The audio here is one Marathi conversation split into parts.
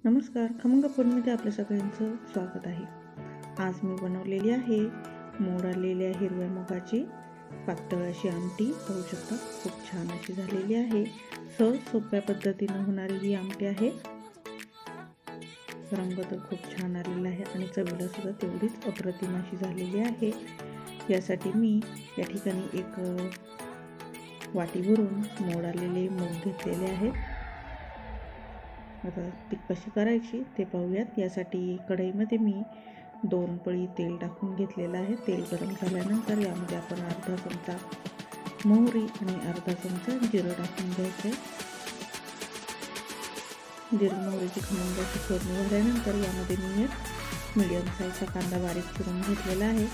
नमस्कार, खमंग फोडमध्ये आपल्या सगळ्यांचं स्वागत आहे। आज मी बनवलेली आहे मोड आलेल्या हिरव्या मुगाची पातळ अशी आमटी। पाहू शकता खूप छान अशी झालेली आहे। सहज सोप्या पद्धतीने होणारी ही आमटी आहे। रंग तर खूप छान आलेला आहे आणि चवीला सुद्धा तेवढीच अप्रतिम अशी झालेली आहे। यासाठी मी या ठिकाणी एक वाटी भरून मोड आलेले मूग घेतलेले आहेत। आता ती कशी करायची ते पाहूयात। यासाठी कढईमध्ये मी 2 पळी तेल टाकून घेतलेलं आहे। तेल गरम झाल्यानंतर यामध्ये आपण अर्धा चमचा मोहरी आणि अर्धा चमचा जिरं टाकून घ्यायचे। जिरं मोहरीची खमंग अशी फोडणी झाल्यानंतर यामध्ये मी एक मीडियम साईजचा कांदा बारीक चिरून घेतलेला आहे,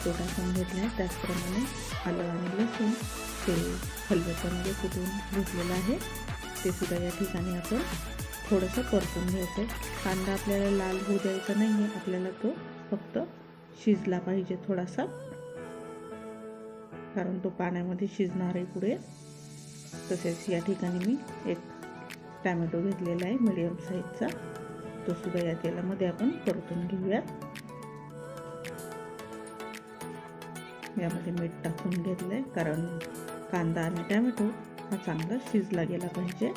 तो टाकून घेतला आहे। त्याचप्रमाणे आलं आणि लसूण ते खलबत्त्यामध्ये कुटून घेतलेलं आहे, ते सुद्धा या ठिकाणी आपण थोडंसं परतून घ्यायचं। कांदा आपल्याला लाल होऊ द्यायचा नाही आहे, आपल्याला तो फक्त शिजला पाहिजे थोडासा, कारण तो पाण्यामध्ये शिजणार आहे पुढे। तसेच या ठिकाणी मी एक टोमॅटो घेतलेला आहे मीडियम साईजचा, तो सुद्धा या तेलामध्ये आपण परतून घेऊयात। यामध्ये मीठ टाकून घेतलंय, कारण कांदा आणि टोमॅटो हा चांगला शिजला गेला पाहिजे।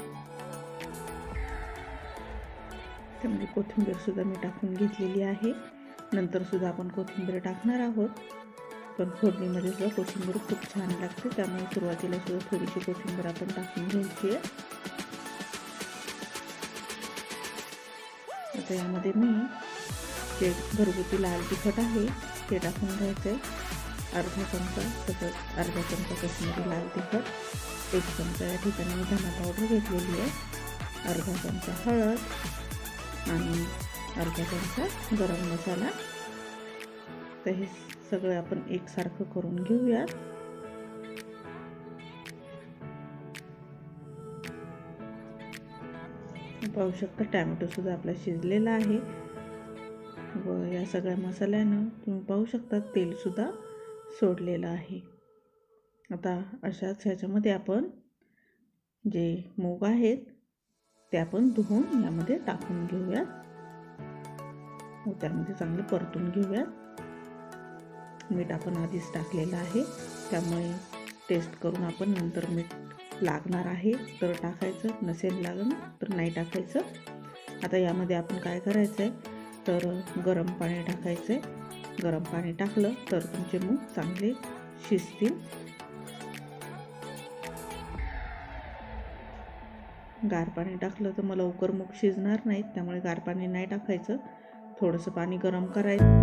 त्यामध्ये कोथिंबीर सुद्धा मी टाकून घेतलेली आहे। नंतर सुद्धा आपण कोथिंबीर टाकणार आहोत, पण फोडणीमध्ये सुद्धा कोथिंबीर खूप छान लागते, त्यामुळे सुरुवातीला सुद्धा थोडीशी कोथिंबीर आपण टाकून घ्यायची आहे। आता यामध्ये मी जे घरगुती लाल तिखट आहे ते टाकून घ्यायचे, अर्धा चमचा, तसंच अर्धा चमचा काश्मीरी लाल तिखट, 1 चमचा या ठिकाणी मी धना पावडर घेतलेली आहे, अर्धा चमचा हळद आणि अर्धा चमचा गरम मसाला। तर हे सगळं आपण एकसारखं करून घेऊयात। पाहू शकता टोमॅटो सुद्धा आपला शिजलेला आहे व या सगळ्या मसाल्यानं तुम्ही पाहू शकता तेल सुद्धा सोडलेलं आहे। आता अशाच ह्याच्यामध्ये आपण जे मूग आहेत ते आपण धुवून यामध्ये टाकून घेऊयात व त्यामध्ये चांगले परतून घेऊयात। मीठ आपण आधीच टाकलेलं आहे, त्यामुळे टेस्ट करून आपण नंतर मीठ लागणार आहे तर टाकायचं, नसेल लागलं तर नाही टाकायचं। आता यामध्ये आपण काय करायचं आहे तर गरम पाणी टाकायचं आहे। गरम पाणी टाकलं तर तुमचे मूग चांगले शिजतील। गार पाणी टाकलं तर मला लवकर मूग शिजणार नाहीत, त्यामुळे गार पाणी नाही टाकायचं, थोडंसं पाणी गरम करायचं।